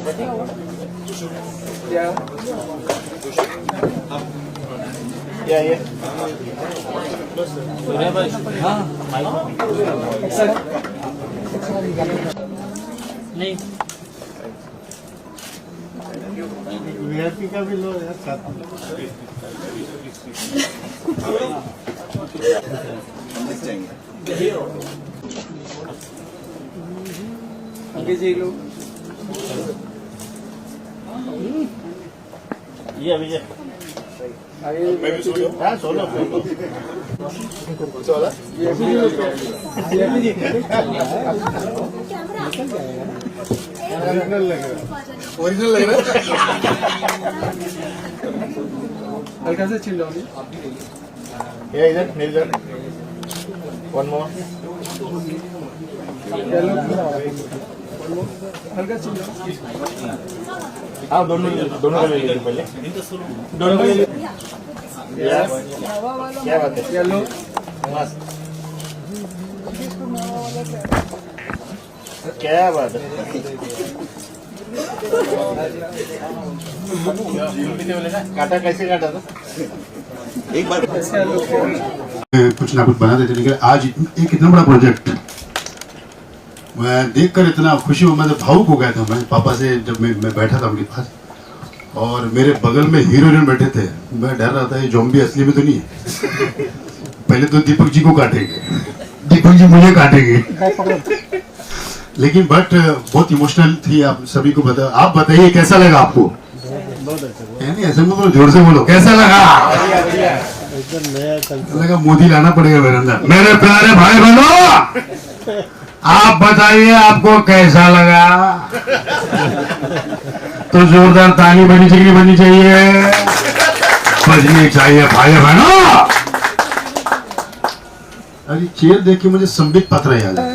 ये नहीं वीआईपी का भी लो यार साथ में। आगे जी लो। ये अभी ये मैं भी सोलो। हाँ सोलो सोलो। ये भी ओरिजिनल लगेगा। ओरिजिनल लग रहा है। हल्का से चिल डाउन। ये इधर इधर वन मोर हल्का चिल डाउन। हाँ दोनों दोनों का ले लीजिए पहले दोनों का ले लीजिए क्या बात है येलो मस्त क्या बात है काटा कैसे काटा था एक बार कुछ ना कुछ बना देते लेकिन आज एक इतना बड़ा प्रोजेक्ट मैं देखकर इतना खुशी हुआ, मैं तो भावुक हो गया था। मैं पापा से जब मैं बैठा था उनके पास और मेरे बगल में हीरोइन बैठे थे, मैं डर रहा था ये ज़ॉम्बी असली में तो नहीं है। पहले तो दीपक जी को काटेंगे, दीपक जी मुझे काटेंगे लेकिन बट बहुत इमोशनल थी। आप सभी को बता, आप बताइए कैसा लगा आपको? नहीं ऐसे बोलो, जोर से बोलो, कैसा लगा? लगा मोदी लाना पड़ेगा मेरे अंदर। मेरे प्यारे भाई बहनों, आप बताइए आपको कैसा लगा? तो जोरदार ताली बनी चाहिए, बनी चाहिए, बजनी चाहिए भाई बहनों। अरे चेयर देख के मुझे संबित पत्र याद है।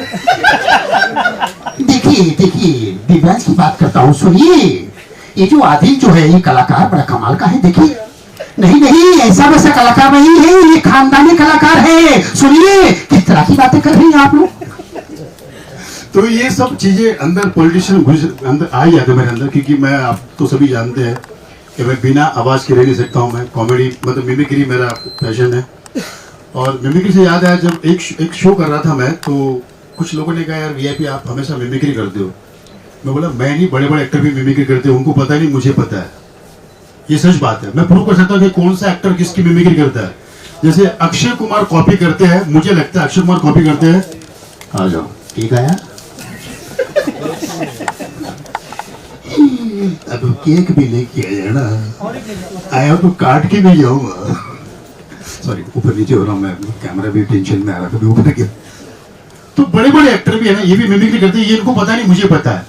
देखिए दिव्यांश की बात करता हूँ, सुनिए। ये जो आदिल जो है ये कलाकार बड़ा कमाल का है। देखिए नहीं ऐसा वैसा कलाकार नहीं है, ये खानदानी कलाकार है। सुनिए किस तरह की बातें कर रही हैं आप लोग। तो ये सब चीजें अंदर पॉलिटिशियन घुस अंदर आ ही जाते मेरे अंदर, क्योंकि मैं, आप तो सभी जानते हैं कि मैं बिना आवाज के रह नहीं सकता हूँ। मैं कॉमेडी मतलब मिमिक्री मेरा पैशन है। और मिमिक्री से याद आया, जब एक शो कर रहा था मैं, तो कुछ लोगों ने कहा यार वीआईपी आप हमेशा मिमिक्री करते हो। मैं बोला मैं नहीं, बड़े बड़े एक्टर भी मिमिक्री करते हो, उनको पता नहीं, मुझे पता है। ये सच बात है, मैं प्रूव कर सकता हूँ कि कौन सा एक्टर किसकी मिमिक्री करता है। जैसे अक्षय कुमार कॉपी करते हैं, मुझे लगता है अक्षय कुमार कॉपी करते हैं। आ जाओ, ठीक है यार, अब केक भी लेके आया ना, आया तो काट के भी जाऊंगा। सॉरी, ऊपर नीचे हो रहा हूँ मैं, कैमरा भी टेंशन में आ रहा था, ऊपर गया। तो बड़े बड़े एक्टर भी है ना, ये भी मिमिक्री करते हैं, ये इनको पता नहीं, मुझे पता है।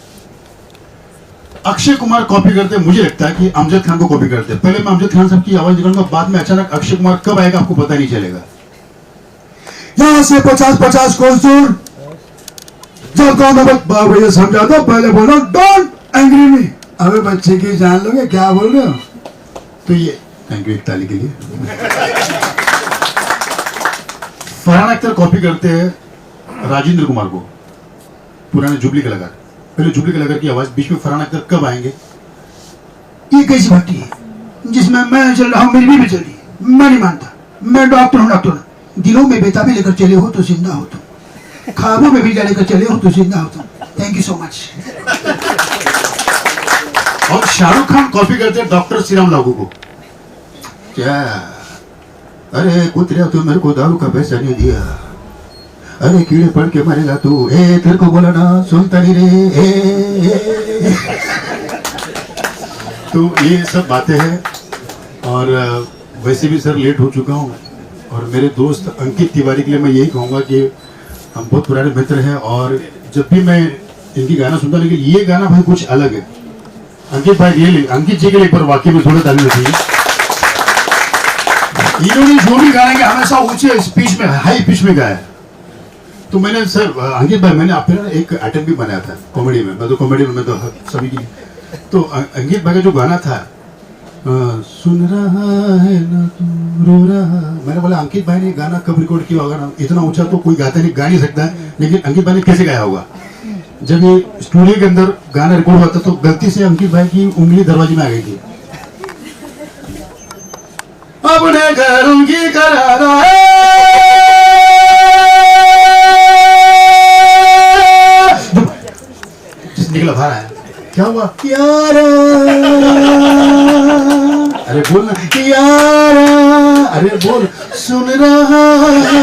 अक्षय कुमार कॉपी करते हैं, मुझे लगता है कि अमजद खान को कॉपी करते हैं। पहले मैं अमजद खान साहब की आवाज निकालूंगा, बाद में अचानक अक्षय कुमार कब आएगा आपको पता नहीं चलेगा। यहां से 50-50 कोस दूर जब कौन भैया समझा दो, पहले बोलो डोंट एंग्री मी। अबे बच्चे की जान लोगे क्या बोल रहे हो? तो ये थैंक यू एक ताली के लिए। फरहान अख्तर कॉपी करते हैं राजेंद्र कुमार को, पुराने जुबली कलाकार। पहले जुबली कलाकार की आवाज, बीच में फरहान अख्तर कब आएंगे? ये कैसी भट्टी है जिसमें मैं चल रहा हूँ, मेरी बीवी चल रही है, मैं नहीं मानता। मैं डॉक्टर हूँ, डॉक्टर। दिलों में बेताबी लेकर चले हो तो जिंदा हो तुम, ख्वाबों में भी लेकर चले हो तो जिंदा हो तुम। Thank you so much. और शाहरुख खान कॉपी करते हैं डॉक्टर श्री राम लागू को। क्या? अरे कुतरिया तू मेरे को दारू का पैसा नहीं दिया, अरे कीड़े पड़ के मरेगा तू, तेरे को बोला ना सुनता नहीं रे। तो ये सब बातें हैं। और वैसे भी सर लेट हो चुका हूँ, और मेरे दोस्त अंकित तिवारी के लिए मैं यही कहूँगा कि हम बहुत पुराने मित्र हैं, और जब भी मैं इनकी गाना सुनता, लेकिन ये गाना भाई कुछ अलग है। अंकित भाई रियली, अंकित जी के लिए एक बार वाकई में थोड़ा ताली होती है। इन्होंने जो भी गाएंगे हमेशा ऊंचे स्पीच में, हाई पिच में गाया। तो मैंने सर अंकित भाई, मैंने आपके ना एक आइटम भी बनाया था कॉमेडी में। मैं तो कॉमेडी में, मैं तो सभी की। तो अंकित भाई का जो गाना था, सुन रहा है ना तू रो रहा, मैंने बोला अंकित भाई ने गाना कब रिकॉर्ड किया होगा ना, इतना ऊंचा तो कोई गाता नहीं, गा नहीं सकता है, लेकिन अंकित भाई ने कैसे गाया होगा? जब ये स्टूडियो के अंदर गाना रिकॉर्ड हुआ था तो गलती से अंकित भाई की उंगली दरवाजे में आ गई थी। अपने घर उनकी करारा है, जिस निकला बाहर आया, क्या हुआ यारा, अरे बोल ना यारा, अरे बोल, सुन रहा है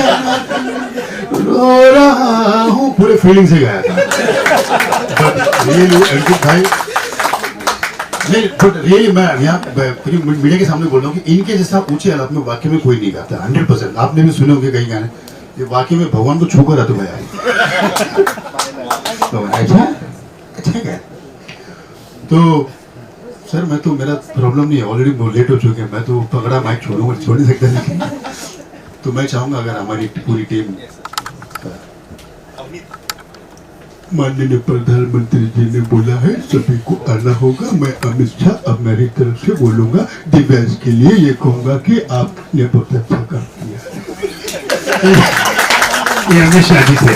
रो रहा हूँ, पूरे फीलिंग से गाया था। रियली अंकित भाई, नहीं बट रियली मैं यहाँ मीडिया के सामने बोल रहा हूँ कि इनके जैसा ऊंचे हालात में वाकई में कोई नहीं गाता 100%। आपने भी सुने होंगे कई गाने, ये वाकई में भगवान को छू कर आता भाई। अच्छा अच्छा क्या तो सर, मैं तो, मेरा प्रॉब्लम नहीं है, ऑलरेडी लेट हो चुके हैं, मैं तो पकड़ा माइक छोड़ूंगा, छोड़ नहीं सकता। तो मैं चाहूंगा अगर हमारी पूरी टीम, माननीय प्रधानमंत्री जी ने बोला है सभी को आना होगा, मैं अमित शाह अब मेरी तरफ से बोलूंगा, दिव्यांश के लिए ये कहूंगा कि आपने बहुत अच्छा काम किया। ये हमेशा जी से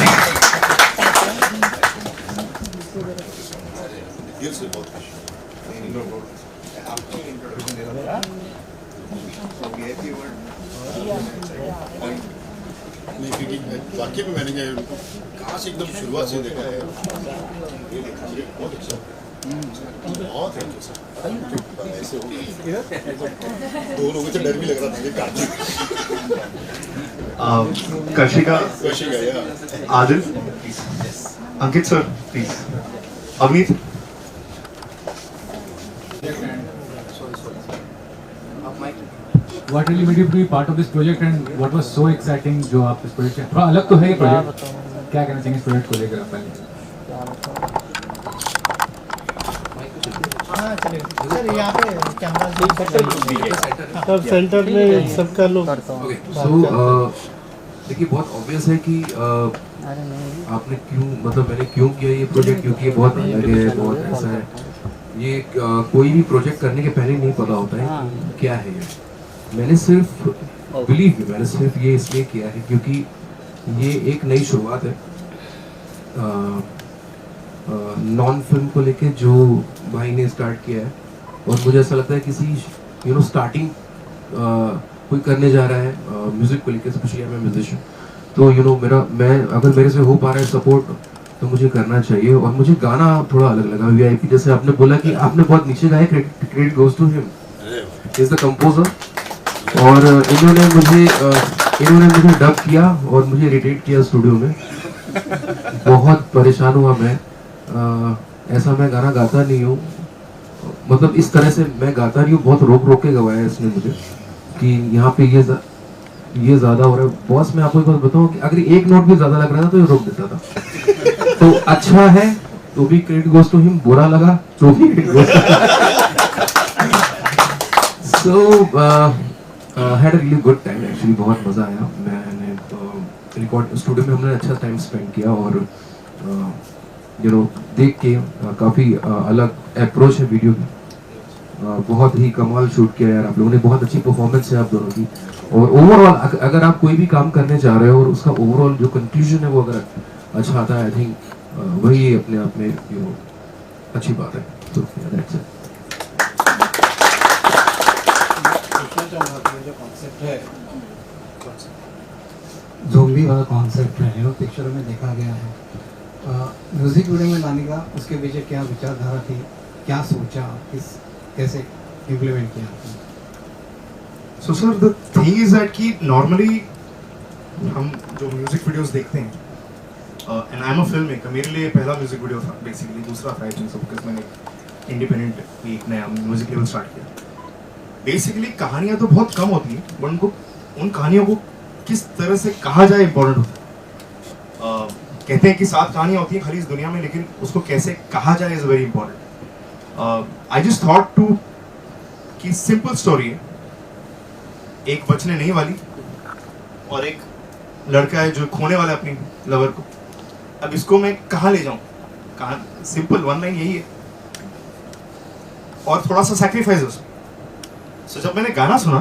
वाकई में मैंने कहाँ से एकदम शुरुआत से देखा है, बहुत अच्छा, बहुत ऐसे हो दो लोगों से डर भी लग रहा था कि कार्तिक Karshika, या Adil, Ankit sir, please. Avneet. What really made you to be part of this project and what was so exciting जो आप इस प्रोजेक्ट से, थोड़ा अलग तो है ये प्रोजेक्ट, क्या कहना चाहेंगे इस प्रोजेक्ट को लेकर आप पहले? सर यहाँ पे कैमरा सब सेंटर में सबका लोग। सो देखिए, बहुत ऑब्वियस है कि आपने क्यों, मतलब मैंने क्यों किया ये प्रोजेक्ट, क्योंकि ये बहुत अलग है, बहुत ऐसा है। ये कोई भी प्रोजेक्ट करने के पहले नहीं पता होता है क्या है ये। मैंने सिर्फ बिलीव में मैंने सिर्फ ये इसलिए किया है क्योंकि ये एक नई शुरुआत है नॉन फिल्म को लेके जो भाई ने स्टार्ट किया है, और मुझे ऐसा लगता है किसी स्टार्टिंग कोई करने जा रहा है म्यूजिक को लेके, स्पेशली मैं म्यूजिशियन, तो मैं अगर मेरे से हो पा रहा है सपोर्ट तो मुझे करना चाहिए। और मुझे गाना थोड़ा अलग लगा, वीआईपी जैसे आपने बोला कि आपने बहुत नीचे गाया, credit goes to him, is the composer. और इन्होंने मुझे डब किया और मुझे इरिटेट किया स्टूडियो में, बहुत परेशान हुआ मैं। ऐसा मैं गाना गाता नहीं हूँ, मतलब इस तरह से मैं गाता नहीं हूँ, बहुत रोक के गवाया इसने मुझे कि यहाँ पे ये ज़्यादा हो रहा है। बॉस, मैं आपको एक बात बताऊँ कि अगर एक नोट भी ज़्यादा लग रहा था तो ये रोक देता था। तो अच्छा है तो भी क्रेडिट गोज टू हिम, बुरा लगा तो भी credit goes to. Had a really good time actually, बहुत मज़ा आया। मैंने रिकॉर्ड स्टूडियो में हमने अच्छा टाइम स्पेंड किया और देख के काफ़ी अलग अप्रोच है वीडियो की, बहुत ही कमाल शूट किया यार आप लोगों ने, बहुत अच्छी परफॉर्मेंस है आप दोनों की। और ओवरऑल अगर आप कोई भी काम करने जा रहे हो और उसका ओवरऑल जो कंक्लूजन है वो अगर अच्छा आता है, आई थिंक वही अपने आप में अच्छी बात है। तो दैट्स इट। ज़ोंबी वाला कॉन्सेप्ट है, पिक्चरों में देखा गया है, म्यूजिक वीडियो में लाने का उसके पीछे क्या विचारधारा थी, क्या सोचा, कैसे इम्प्लीमेंट किया? So sir, the thing is that कि normally हम जो म्यूजिक वीडियोस देखते हैं, and I'm a filmmaker, मेरे लिए पहला म्यूजिक वीडियो था बेसिकली, दूसरा था आई थिंक मैंने इंडिपेंडेंट एक नया म्यूजिक लेवल स्टार्ट किया। बेसिकली कहानियाँ तो बहुत कम होती हैं, बट उनको उन कहानियों को किस तरह से कहा जाए इम्पोर्टेंट होता है। कहते हैं कि 7 कहानियाँ होती हैं खाली इस दुनिया में, लेकिन उसको कैसे कहा जाए is very important. I just thought to कि सिंपल स्टोरी है, एक बचने नहीं वाली और एक लड़का है जो खोने वाला है अपनी लवर को। अब इसको मैं कहाँ ले जाऊं? कहाँ? सिंपल वन लाइन यही है और थोड़ा सा सैक्रिफाइस उसमें। सो जब मैंने गाना सुना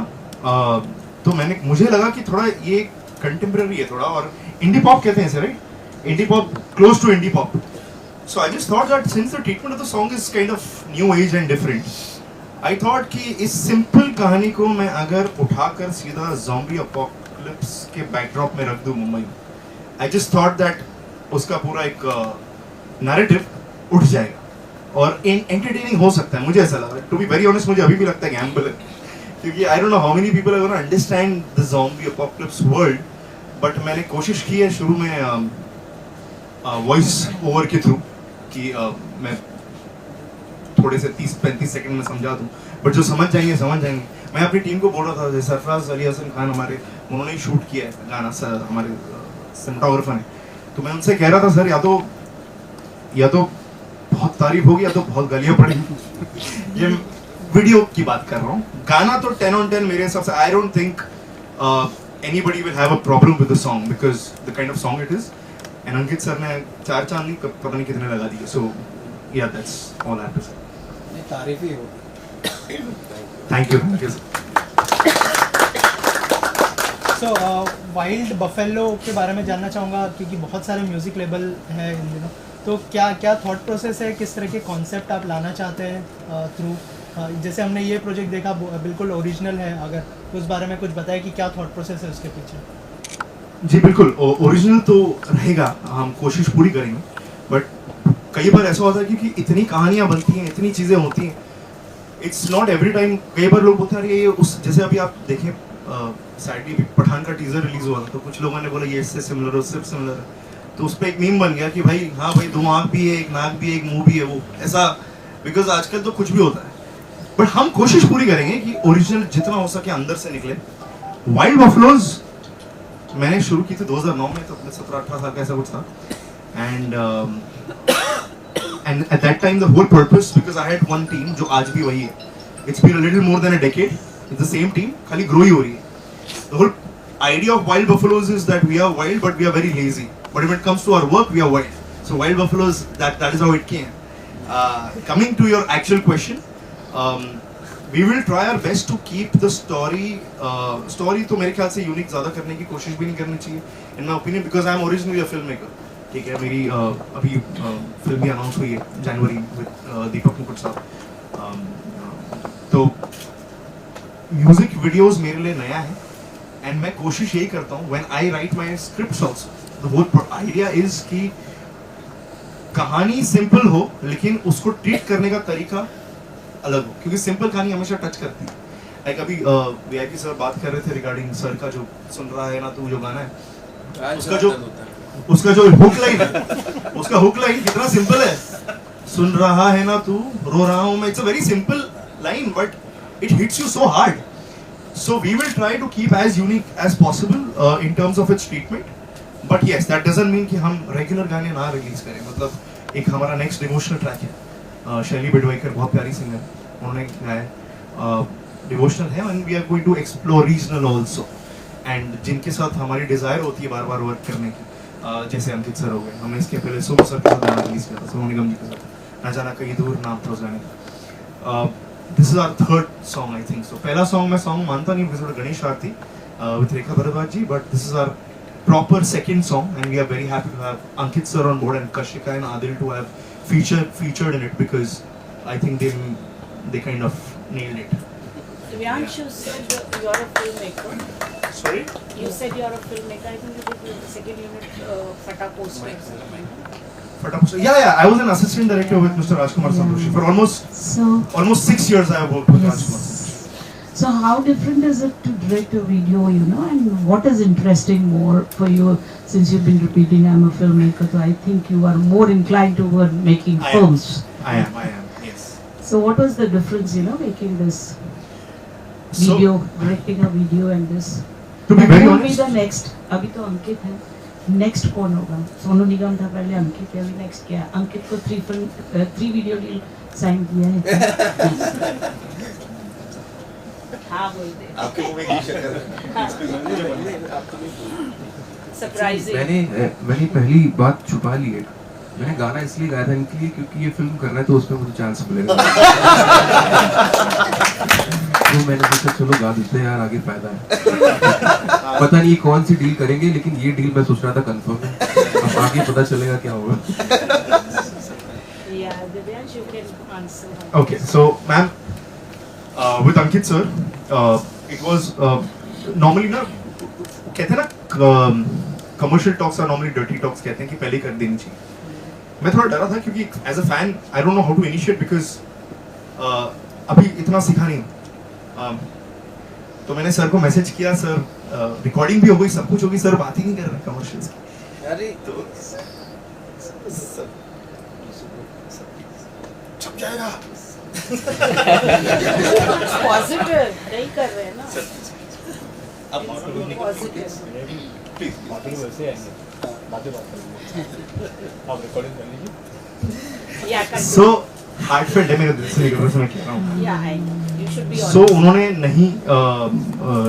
तो मुझे लगा कि थोड़ा ये कंटेम्प्रेरी है थोड़ा, और इंडी पॉप कहते हैं इसे, right? Indie pop, close to indie pop. So I just thought that since the treatment of the song is kind of new age and different, I thought कि इस simple कहानी को मैं अगर उठाकर सीधा zombie apocalypse के backdrop में रख दूँ Mumbai, I just thought that उसका पूरा एक narrative उठ जाएगा और entertaining हो सकता है, मुझे ऐसा लगा. To be very honest, मुझे अभी भी लगता है gamble है, क्योंकि I don't know how many people are going to understand the zombie apocalypse world, but मैंने कोशिश की है शुरू में वॉइस ओवर के थ्रू कि मैं थोड़े से 30-35 सेकंड में समझा दूं, बट जो समझ जाएंगे समझ जाएंगे. मैं अपनी टीम को बोल रहा था, जैसे सरफराज अली हसन खान हमारे, उन्होंने ही शूट किया है गाना, हमारे सिनेमाटोग्राफर ने, तो मैं उनसे कह रहा था सर या तो बहुत तारीफ होगी या तो बहुत गालियां पड़ेगी. ये वीडियो की बात कर रहा हूँ, गाना तो 10 on 10 मेरे हिसाब से. I don't think anybody will have a problem with the song because the kind of song it is. And Ankit sir ने 4 चांद पता नहीं कितने लगा दिए. So yeah, that's all I have to say. ये तारीफ ही होगी. Thank you. So wild buffalo के बारे में जानना चाहूँगा, क्योंकि बहुत सारे म्यूजिक लेबल हैं इन दिनों, तो क्या थॉट प्रोसेस है, किस तरह के कॉन्सेप्ट आप लाना चाहते हैं थ्रू, जैसे हमने ये प्रोजेक्ट देखा बिल्कुल ओरिजिनल है, अगर उस बारे में कुछ बताएं कि क्या थॉट प्रोसेस है उसके पीछे. जी बिल्कुल, ओरिजिनल तो रहेगा, हम कोशिश पूरी करेंगे, बट कई बार ऐसा होता है क्योंकि इतनी कहानियाँ बनती हैं, इतनी चीज़ें होती हैं, इट्स नॉट एवरी टाइम. कई बार लोग बोलते हैं अरे ये उस, जैसे अभी आप देखें सैडली पठान का टीजर रिलीज हुआ था, तो कुछ लोगों ने बोला ये इससे सिमिलर है, उससे सिमिलर है, तो उस पर एक मीम बन गया कि भाई हाँ भाई 2 आँख भी है, 1 नाक भी है, 1 मुँह भी है, वो ऐसा, बिकॉज आजकल तो कुछ भी होता है. बट हम कोशिश पूरी करेंगे कि ओरिजिनल जितना हो सके अंदर से निकले. वाइल्ड बफलोज मैंने शुरू की थी 2009 में, तो 17-18 साल का ऐसा कुछ था. And at that time the whole purpose, because I had one team जो आज भी वही है, it's been a little more than a decade, it's the same team, खाली grow ही हो रही है. The whole idea of Wild Buffaloes is that we are wild but we are very lazy, but when it comes to our work we are wild. So Wild Buffaloes, that is how it came. Coming to your actual question, we will try our best to keep the story तो मेरे ख्याल से unique ज़्यादा करने की कोशिश भी नहीं करनी चाहिए, in my opinion, because I am originally a filmmaker. ठीक है, मेरी अभी फिल्म भी अनाउंस हुई है जनवरी विद दीपक मुकुट साहब. तो म्यूजिक वीडियोस मेरे लिए नया है, एंड मैं कोशिश यही करता हूँ when I write my scripts also, the whole idea is कि कहानी सिंपल हो लेकिन उसको ट्रीट करने का तरीका अलग हो, क्योंकि सिंपल कहानी हमेशा टच करती है. लाइक अभी वीआईपी सर बात कर रहे थे रिगार्डिंग सर का जो सुन रहा है ना तू जो गाना है, उसका जो हुक लाइन है, उसका हुक लाइन कितना सिंपल है, सुन रहा है ना तू रो रहा हूं मैं. It's a very simple line but it hits you so hard. So we will try to keep as unique as possible in terms of its treatment, but yes that doesn't mean कि हम regular गाने ना release करें. मतलब एक हमारा next devotional track है, शैली बिडवाइकर बहुत प्यारी सिंगर, उन्होंने गाया डिवोशनल है, and we are going to explore regional also, and जिनके साथ हमारी डिजायर होती है बार बार वर्क करने की, जैसे अंकित सर हो गए, हमने इसके पहले सोनू सर के साथ गाना रिलीज किया था, सोनू निगम जी के साथ, ना जाना कहीं दूर नाम था उस गाने का. This is our third song I think. So पहला सॉन्ग मैं सॉन्ग मानता नहीं because Ganesh Aarti with Rekha Bhardwaj ji, but this is our proper second song, and we are very happy to have Ankit sir on board and Kashika and Adil to have featured in it, because I think they kind of nailed it. Divyansh, you said you're a filmmaker. Sorry? You said you're a filmmaker. I think you did the second unit Fata posters. Yeah. I was an assistant director with Mr. Rajkumar Santoshi for almost 6 years. I have worked with Rajkumar. So how different is it to direct a video, you know, and what is interesting more for you, since you've been repeating I'm a filmmaker, so I think you are more inclined toward making films. I am, yes. So what was the difference, you know, making this video, directing a video and this? To be very honest, honest, be the next, अभी तो अंकित है, next कौन होगा? सोनू निगम था पहले, अंकित है, अभी next क्या? अंकित को 3 वीडियो डील साइन किया है. हाँ बोल दे. आपके मुंह में की शक्कर सरप्राइजिंग. मैंने पहली बात छुपा ली है. मैंने गाना इसलिए गाया था इनके लिए क्योंकि ये फिल्म करना है तो उसमें मुझे चांस मिलेगा. तो मैंने सोचा चलो गा देते हैं यार, आगे फायदा है. पता नहीं कौन सी डील करेंगे, लेकिन ये डील मैं सोच रहा था कंफर्म है. अब आगे पता चलेगा क्या होगा. answer. Okay, so ma'am, with Ankit sir, it was normally ना कहते हैं ना commercial talks are normally dirty talks, कहते हैं कि पहले कर देनी चाहिए. मैं थोड़ा डरा था क्योंकि as a fan I don't know how to initiate because अभी इतना सीखा नहीं हूँ. तो मैंने सर को मैसेज किया, सर रिकॉर्डिंग भी हो गई, सब कुछ हो गई, सर बात ही नहीं कर रहे कमर्शियल्स की. अरे तो छप जाएगा. पॉजिटिव नहीं कर रहे हैं ना. अब पॉजिटिव. प्लीज बातें वैसे आएंगे, बातें बात करेंगे. आप रिकॉर्डिंग कर लीजिए. या सो हार्टफेल्ट है, मेरे दिल से निकल रहा है, मैं कह रहा हूँ. या यू शुड बी सो उन्होंने नहीं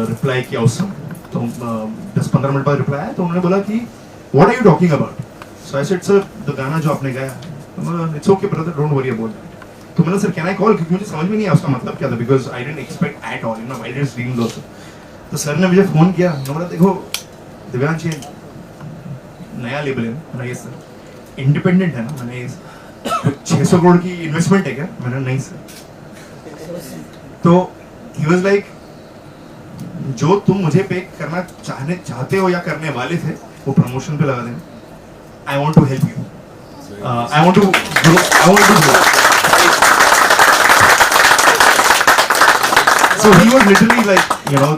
रिप्लाई किया उस समय. तो 10-15 मिनट बाद रिप्लाई आया, तो उन्होंने बोला कि what are you talking about. So I said sir the गाना जो आपने गाया, it's okay brother, don't worry about that. तो मैंने सर कैन आई कॉल, क्योंकि मुझे समझ में नहीं आया उसका मतलब क्या था, because I didn't expect at all in my wildest dreams also. तो सर ने मुझे फोन किया, मैंने बोला देखो दिव्यांश ये नया लेबल है. मैंने ये सर इंडिपेंडेंट है ना, मैंने 600 करोड़ की इन्वेस्टमेंट है क्या. मैंने नहीं सर. तो ही वाज लाइक जो तुम मुझे पे करना चाहते हो या करने वाले थे वो प्रमोशन पे लगा देना. I want to help you, I want to grow, I want to grow. So he was literally like, you know,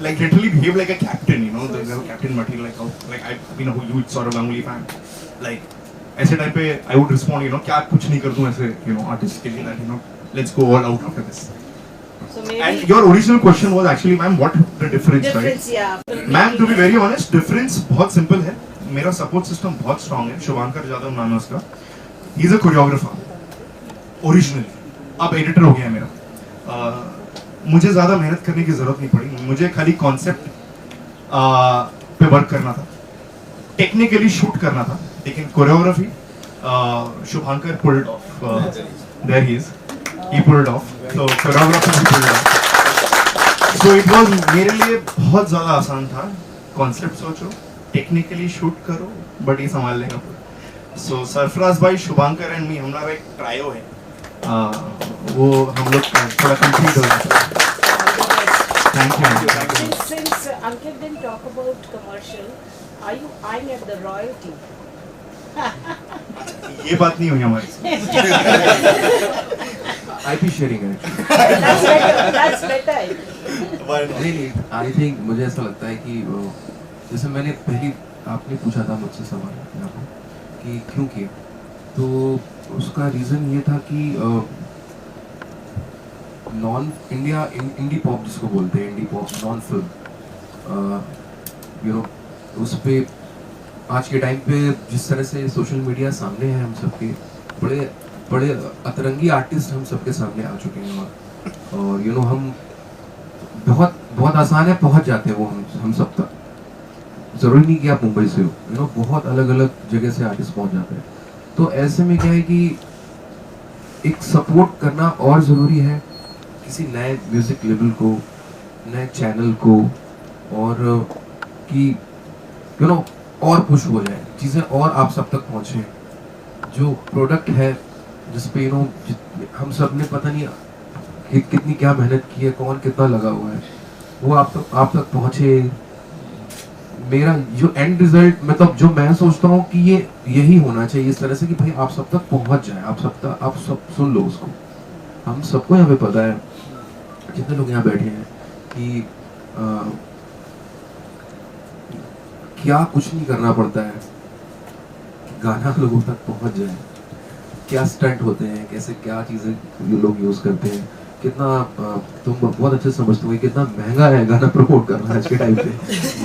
like literally behaved like a captain, you know, the captain material, like how, like I, you know, huge sort of Ganguly fan. Like ऐसे time पे I would respond, you know, क्या कुछ नहीं कर दूँ ऐसे, you know, artist के लिए, that you know, let's go all out after this. So maybe. And your original question was actually, ma'am, what the difference, right? Difference, yeah. Ma'am, to be very honest, difference बहुत simple है. मेरा support system बहुत strong है. शुभांकर यादव नाम है उसका. He is a choreographer. Originally. अब editor हो गया है मेरा. मुझे ज़्यादा मेहनत करने की ज़रूरत नहीं पड़ी. मुझे खाली कॉन्सेप्ट पे वर्क करना था, टेक्निकली शूट करना था, लेकिन choreography Shubhankar pulled off. There he is, he pulled off. तो choreography he pulled off. So it was मेरे लिए बहुत ज़्यादा आसान था. कॉन्सेप्ट सोचो, टेक्निकली शूट करो, बट ये संभाल लेगा. सो सरफराज भाई, शुभांकर एंड मी, हमारा एक ट्रायो है. वो हम लोग थोड़ा कंप्लीट हो जाता है. Thank you. Since Ankit didn't talk about commercial, are you eyeing at the royalty? ये बात नहीं हुई हमारी. IP sharing है. That's better. नहीं, I think मुझे ऐसा लगता है कि जैसे मैंने पहली आपने पूछा था मुझसे सवाल यहाँ पर कि क्यों किया, तो उसका रीज़न ये था कि नॉन इंडिया इंडी पॉप जिसको बोलते हैं, indie pop non film, you know, उस पे आज के टाइम पे जिस तरह से सोशल मीडिया सामने है, हम सबके बड़े बड़े अतरंगी आर्टिस्ट हम सबके सामने आ चुके हैं. और यू नो हम बहुत बहुत आसान है पहुंच जाते हैं वो हम सब तक. ज़रूरी नहीं कि आप मुंबई से हो, यू नो, बहुत अलग अलग जगह से आर्टिस्ट पहुंच जाते हैं. तो ऐसे में क्या है कि एक सपोर्ट करना और ज़रूरी है किसी नए म्यूज़िक लेवल को, नए चैनल को, और कि यू नो और पुश हो जाए चीज़ें और आप सब तक पहुँचें. जो प्रोडक्ट है जिस पे यू नो हम सब ने पता नहीं कितनी क्या मेहनत की है, कौन कितना लगा हुआ है, वो आप तक पहुँचे. मेरा जो एंड रिजल्ट, मतलब जो मैं सोचता हूँ कि ये यही होना चाहिए इस तरह से कि भाई आप सब तक पहुँच जाए, आप सब सुन लो उसको. हम सबको यहाँ पे पता है, जितने लोग यहाँ बैठे हैं, कि क्या कुछ नहीं करना पड़ता है कि गाना लोगों तक पहुँच जाए. क्या स्टंट होते हैं, कैसे क्या चीज़ें लोग यूज़ करते हैं, कितना तुम बहुत अच्छे समझते हो कितना महंगा है गाना प्रमोट करना आज के टाइम पे.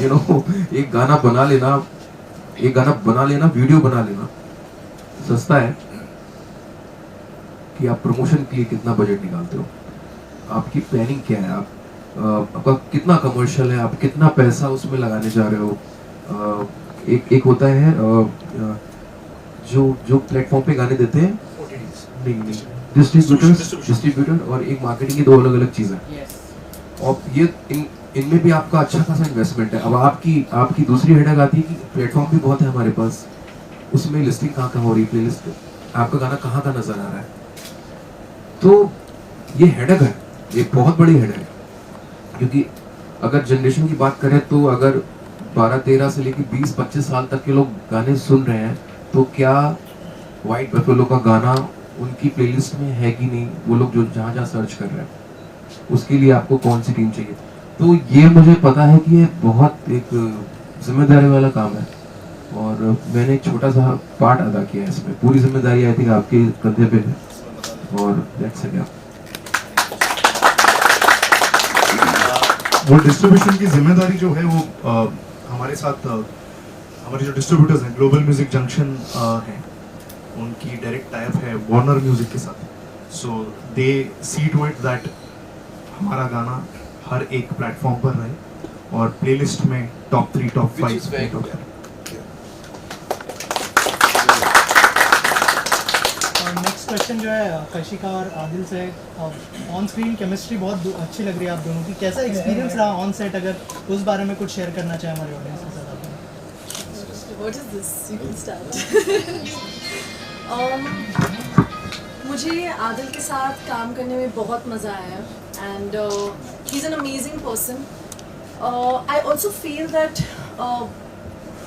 यू नो, एक गाना बना लेना, वीडियो बना लेना सस्ता है कि आप प्रमोशन के लिए कितना बजट निकालते हो, आपकी प्लानिंग क्या है, आपका कितना कमर्शियल है, आप कितना पैसा उसमें लगाने जा रहे हो. एक होता है जो प्लेटफॉर्म पे गाने देते हैं, नहीं डिस्ट्रीब्यूटर, और एक मार्केटिंग की दो अलग अलग चीज़ें. और ये इनमें भी आपका अच्छा खासा इन्वेस्टमेंट है. अब आपकी दूसरी हेडक आती है कि प्लेटफॉर्म भी बहुत है हमारे पास, उसमें लिस्टिंग कहाँ हो रही है, प्लेलिस्ट आपका गाना कहाँ नजर आ रहा है. तो ये हेडक है, ये बहुत बड़ी हेडक है, क्योंकि अगर जनरेशन की बात करें तो अगर 12-13 से लेकर 20-25 साल तक के लोग गाने सुन रहे हैं, तो क्या वाइट बफेलो का गाना उनकी प्लेलिस्ट में है कि नहीं, वो लोग जो जहाँ जहाँ सर्च कर रहे हैं, उसके लिए आपको कौन सी टीम चाहिए। तो ये मुझे पता है कि ये बहुत एक जिम्मेदारी वाला काम है, और मैंने एक छोटा सा पार्ट अदा किया है इसमें। पूरी जिम्मेदारी आई थिंक आपके कंधे पे है, और दैट्स इट। वो डिस्ट्रीब्यूशन की जिम्मेदारी जो है वो हमारे साथ हमारे जो डिस्ट्रीब्यूटर्स हैं, ग्लोबल म्यूजिक जंक्शन हैं, उनकी डायरेक्ट टाइप है वार्नर म्यूजिक के साथ। सो दे सी टू इट दैट हमारा गाना हर एक प्लेटफॉर्म पर रहे और प्लेलिस्ट में टॉप 3 टॉप 5 नेक्स्ट क्वेश्चन जो है कशिका और आदिल से, ऑन स्क्रीन केमिस्ट्री बहुत अच्छी लग रही है आप दोनों की, कैसा एक्सपीरियंस रहा ऑन सेट, अगर उस बारे में कुछ शेयर करना चाहे हमारे ऑडियंस के साथ। What is this? You can start. मुझे आदिल के साथ काम करने में बहुत मज़ा आया, and he is an amazing person. I also feel that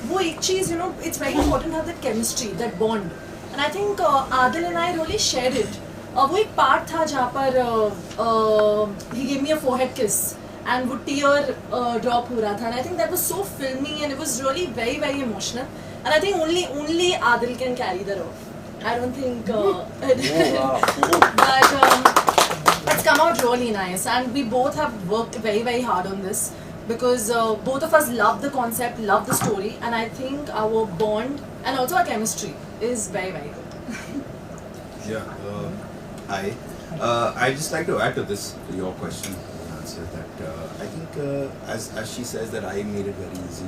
वो एक चीज़, you know, it's very important have that chemistry, that bond, and I think Adil and I really share it. वो एक पार्ट था जहाँ पर he gave me a forehead kiss and वो tear drop हो रहा था, and I think that was so filmy and it was really very very emotional, and I think only Adil can carry the role. I don't think but it's come out really nice, and we both have worked very very hard on this because both of us love the concept, love the story, and I think our bond and also our chemistry is very very good. Hi. I'd just like to add to this, to your question. That I think as she says that I made it very easy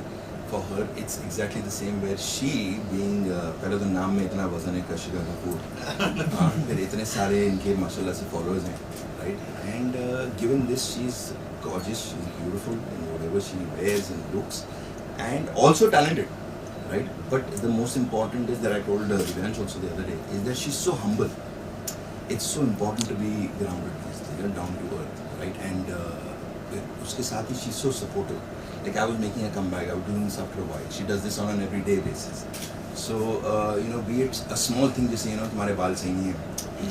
for her, it's exactly the same where she being पहले तो नाम में इतना वजन है कशिका कपूर, फिर इतने सारे इनके माशाल्लाह से followers हैं, right? And given this, she's gorgeous, she's beautiful in whatever she wears and looks, and also talented, right? But the most important is that I told Divyansh also the other day is that she's so humble. It's so important to be grounded, down to earth. Right, and उसके साथ ही she's so supportive. Like I was making a comeback, I was doing this after a while. She does this on an everyday basis. So you know, be it a small thing, जैसे you know तुम्हारे बाल सही नहीं है,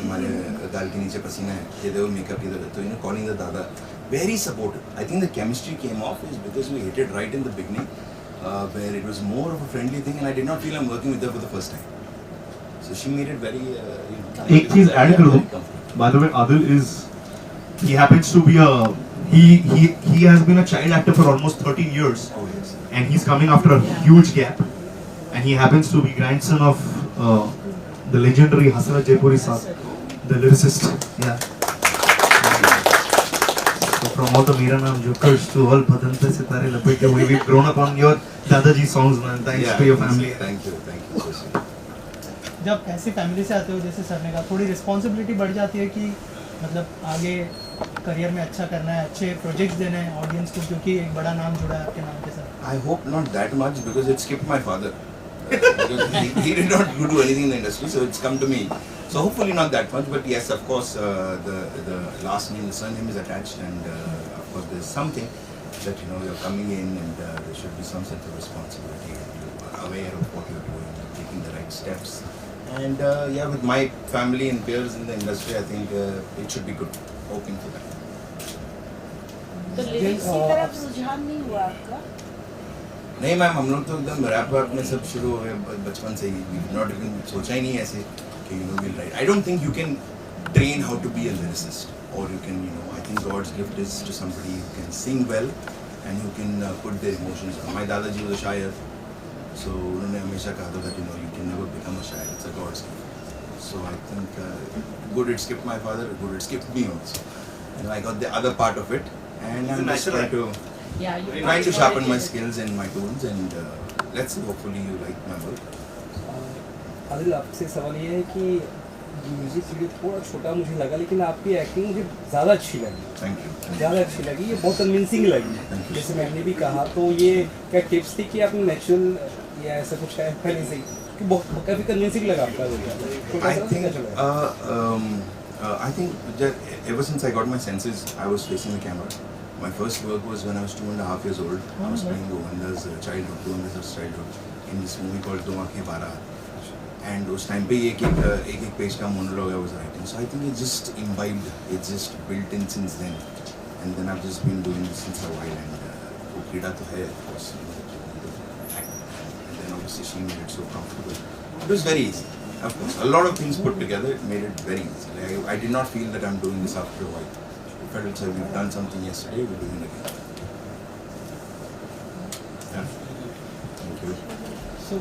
तुम्हारे गाल के नीचे पसीना है, ये देखो मेकअप इधर है, तो you know calling the dada, very supportive. I think the chemistry came off is because we hit it right in the beginning, where it was more of a friendly thing, and I did not feel I'm working with her for the first time. So she made it very you know. एक चीज add कर दूं, by the way, Adil is. He happens to be he has been a child actor for almost 13 years. Oh, yes. And he's coming after a huge gap, and he happens to be grandson of the legendary Hasrat Jaipuri Saab, the lyricist. Yeah. So from all the Mera Naam Jokers to all Badante Sitare Lapete, we've grown up on your Dadaji songs, man. Thanks to your family. Thank you. जब ऐसी family से आते हो जैसे sir ने कहा, थोड़ी responsibility बढ़ जाती है कि मतलब आगे करियर में अच्छा करना है, अच्छे प्रोजेक्ट्स देने हैं ऑडियंस को, क्योंकि एक बड़ा नाम जुड़ा है आपके नाम के साथ. I hope not that much because it skipped my father. Because he did not do anything in the industry, so it's come to me. So hopefully not that much, but yes, of course, the last name, the surname is attached, and of course there's something that you know you're coming in, and there should be some sense of responsibility. You are aware of what you're doing, taking the right steps. And yeah, with my family and peers in the industry, I think it should be good. Hoping for that. तो lyrics की तरफ रुझान नहीं हुआ आपका? नहीं ma'am, हम लोग तो एकदम रैप वैप में सब शुरू हो गए बचपन से ही. We did not even सोचा ही नहीं ऐसे कि you know we'll write. I don't think you can train how to be a lyricist, or you can, you know, I think God's gift is to somebody who can sing well and who can put their emotions on. My Dadaji was a shayer. So उन्होंने हमेशा कहा था that you know you can never become a shayer. It's a God's gift. So I think good it skipped my father. Good it skipped me also. You know, I got the other part of it, and I'm just trying to sharpen my skills and my tools, and let's see. Hopefully you like my work. Adil, आपसे सवाल ये है कि music video थोड़ा छोटा मुझे लगा, लेकिन आपकी एक्टिंग मुझे ज़्यादा अच्छी लगी. Thank you. ज़्यादा अच्छी लगी, ये बहुत कन्विंसिंग लगी. जैसे मैंने भी कहा, तो ये क्या टिप्स थी कि आपने नेचुरल या ऐसा कुछ है पहले से कि बहुत काफ़ी कन्विंसिंग लगा आपका. I think I think that ever since I got my senses, I was facing the camera. My first work was when I was 2.5 years old. I was playing Govinda's childhood in this movie called Do Aankhein Baara. And उस time पे एक page का monologue I was writing. So I think it's just imbibed. It's just built in since then. And then I've just been doing this since a while. And वो कीड़ा तो है, of course. And then obviously she made it so comfortable. It was very easy. Of course, a lot of things put together made it very easy. Like, I did not feel that I'm doing this after a while. I felt it's we've done something yesterday, we're doing it again. Yeah. Thank you. So,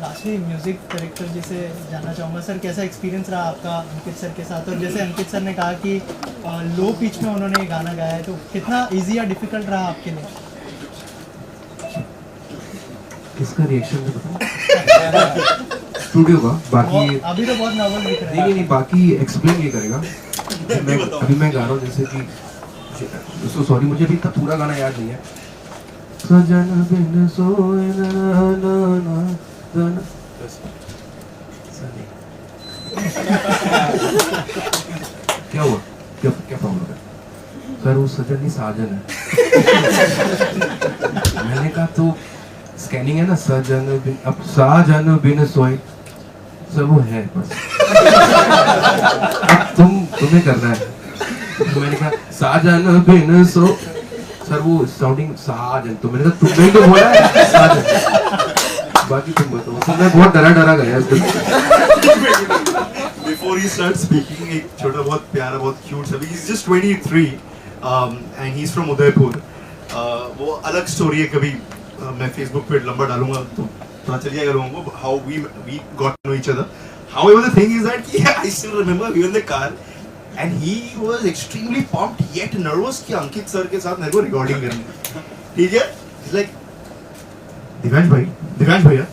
lastly music director ji से जानना चाहूँगा sir, कैसा experience रहा आपका अंकित sir के साथ? और जैसे अंकित सर ने कहा कि लो पिच में उन्होंने गाना गाया है, तो कितना इजी या डिफिकल्ट रहा आपके लिए? इसका रिएक्शन तो बताओ स्टूडियो का। बाकी अभी तो बहुत नॉर्मल दिख रहा है। नहीं, बाकी एक्सप्लेन ये करेगा। अभी मैं गा रहा हूँ जैसे कि सो सॉरी, मुझे भी इतना पूरा गाना याद नहीं है। सजन बिन सोए ना क्या हुआ, क्या प्रॉब्लम है सर? वो सजन नहीं साजन है। मैंने कहा तो स्कैनिंग है ना, सजन बिन, अब साजन बिन सोए सर वो है बस। अब तुम्हें करना है। तो मैंने कहा साजन बिन सो, सर वो साउंडिंग साजन, तो मैंने कहा तुमने तो बोला है साजन, बाकी तुम बताओ। तो मैं बहुत डरा गया। Before he starts speaking, एक छोटा बहुत प्यारा बहुत क्यूट सा, he's just 23 and he's from Udaipur. वो अलग स्टोरी है, कभी मैं फेसबुक पे लंबा डालूंगा तो पता चल जाएगा लोगों को how we got to know each other. However, the thing is that I still remember we were in the car and he was extremely pumped yet nervous कि अंकित सर के साथ मेरे को रिकॉर्डिंग करनी है। ठीक है, he's like दिव्यांश भैया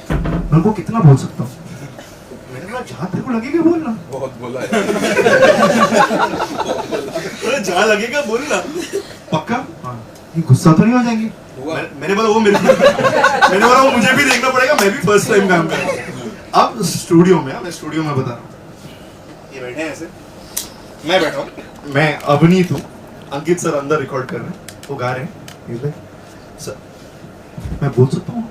मैं उनको कितना बोल सकता हूँ? मैंने कहा जहाँ तेरे को लगेगा बोलना। बहुत बोला है। जहाँ लगेगा बोलना। पक्का? ये गुस्सा तो नहीं हो जाएंगे? मैंने बोला वो मैंने बोला वो मुझे भी देखना पड़ेगा, मैं भी फर्स्ट टाइम काम कर रहा हूँ। अब स्टूडियो में, मैं स्टूडियो में बता रहा हूँ, ये बैठे हैं ऐसे, मैं बैठा हूँ, मैं अवनीत हूँ, अंकित सर अंदर रिकॉर्ड कर रहे हैं, वो गा रहे हैं, सर मैं बोल सकता हूँ?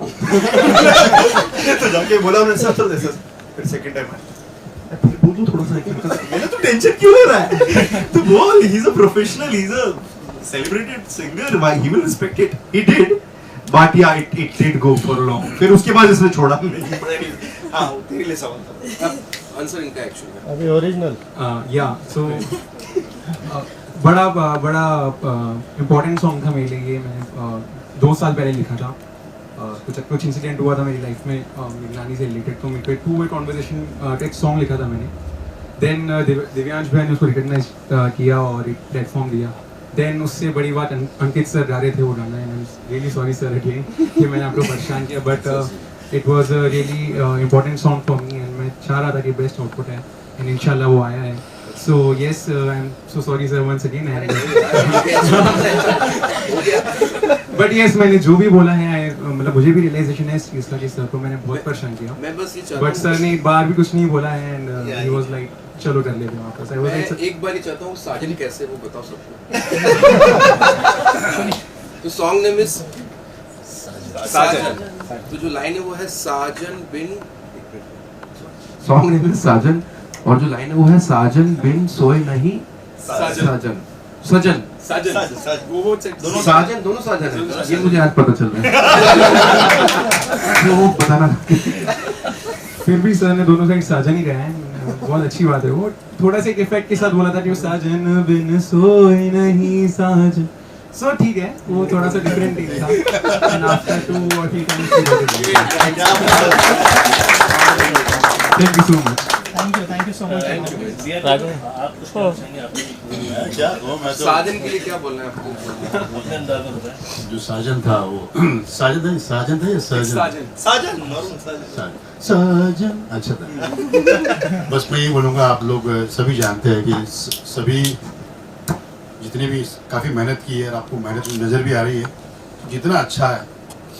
तो जाके बोला उन्होंने सर ऐसा, फिर सेकंड टाइम आया, फिर बोल दो थोड़ा सा। मैंने तो टेंशन क्यों ले रहा है? तो बोल, he is a professional, he is a celebrated singer, why he will respect it. He did, but yeah, it did go for long. फिर उसके बाद इसने छोड़ा नहीं। हाँ, तेरे लिए सवाल था। आंसर इनका एक्चुअली अभी ओरिजिनल या सो बड़ा इम्पोर्टेंट सॉन्ग था मेरे लिए। मैंने 2 साल पहले लिखा था। कुछ इंसिडेंट हुआ था मेरी लाइफ में मेरी नानी से रिलेटेड, तो मेरे को एक 2-वे कॉन्वर्सेशन का एक सॉन्ग लिखा था मैंने। देन दिव्यांश भाई ने उसको रिकग्नाइज किया और एक प्लेटफॉर्म दिया। देन उससे बड़ी बात अंकित सर गा रहे थे वो गाना, and really sorry sir again कि मैंने आपको परेशान किया, but it was a really important song for me and मैं चाह रहा था कि बेस्ट आउटपुट है एंड इंशाल्लाह वो आया है। So yes, I am so sorry sir once again. But yes, मैंने जो भी बोला है मतलब मुझे भी रियलाइजेशन है इस चीज़ का कि सर को मैंने बहुत परेशान किया, मैं बस ये चाहता बट सर ने एक बार भी कुछ नहीं बोला है एंड ही वाज लाइक चलो कर लेते हैं वापस। मैं एक बार ही चाहता हूँ साजन कैसे वो बताओ सबको। तो सॉन्ग नेम इज साजन, तो जो लाइन है वो है साजन बिन, सॉन्ग नेम इज साजन और जो लाइन है वो है साजन बिन सोए नहीं साजन सजन साजन वो दोनों साजन, दोनों साजन है, ये मुझे आज पता चल रहा है। वो बताना फिर भी सर ने दोनों साइड साजन ही गाया है, बहुत अच्छी बात है। वो थोड़ा सा एक इफेक्ट के साथ बोला था कि वो साजन बिन सोए नहीं साजन, सो ठीक है, वो थोड़ा सा डिफरेंट ही था। And after 2 or 3 times thank you so much. Thank you so much. Sajan के लिए क्या बोलना है आपको? जो साजन था वो साजन था या साजन अच्छा था। बस मैं ये बोलूँगा, आप लोग सभी जानते हैं कि सभी जितने भी काफ़ी मेहनत की है और आपको मेहनत नज़र भी आ रही है, जितना अच्छा है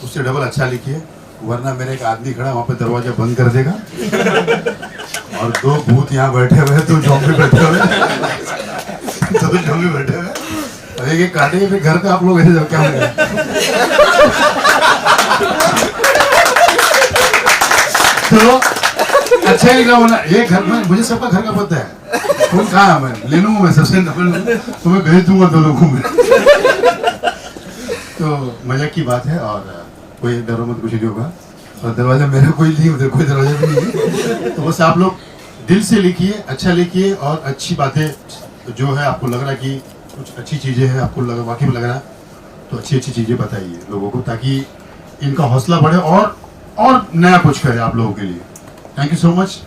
उससे डबल अच्छा लिखिए वरना मेरे एक आदमी खड़ा वहां पे दरवाजा बंद कर देगा और 2 भूत यहाँ बैठे हुए हैं, 2 ज़ॉम्बी बैठे हुए हैं, 2 ज़ॉम्बी बैठे हुए हैं। अरे ये काटेंगे फिर घर का आप लोग ऐसे क्या होगा? तो अच्छा ही ना होना, ये घर में मुझे सबका घर का पता है, कौन कहाँ है, मैं ले लूंगा, मैं सबसे तुम्हें भेज दूंगा 2 लोगों में। तो मजाक की बात है और कोई डरो मत, कुछ नहीं होगा। और दरवाजा मेरा कोई नहीं, उधर कोई दरवाजा भी नहीं है। तो बस आप लोग दिल से लिखिए, अच्छा लिखिए और अच्छी बातें जो है आपको लग रहा कि कुछ अच्छी चीज़ें हैं, आपको वाकई में लग रहा, तो अच्छी अच्छी चीज़ें बताइए लोगों को, ताकि इनका हौसला बढ़े और नया कुछ करे आप लोगों के लिए। Thank you so much.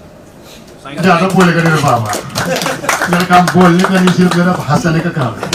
ज़्यादा बोले करेंगे बाबा, मेरा काम बोलने का नहीं, सिर्फ मेरा हंसाने का काम है।